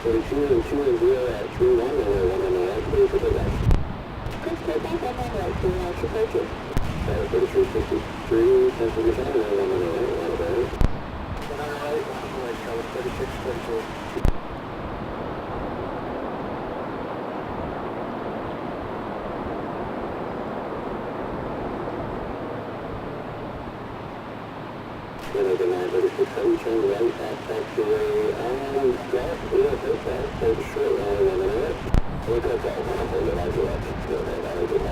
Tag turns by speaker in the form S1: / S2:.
S1: 942 and 2 and 0 at 31 and 1 clear for payback. Chris, take back that right to 242. 3353, 10 for your time, 1 1 3642. Then over 936, 7, turn right at taxiway, gas, take that, take a short line, 1 minute. Look at that, hold it, I do it. Go ahead, I do it.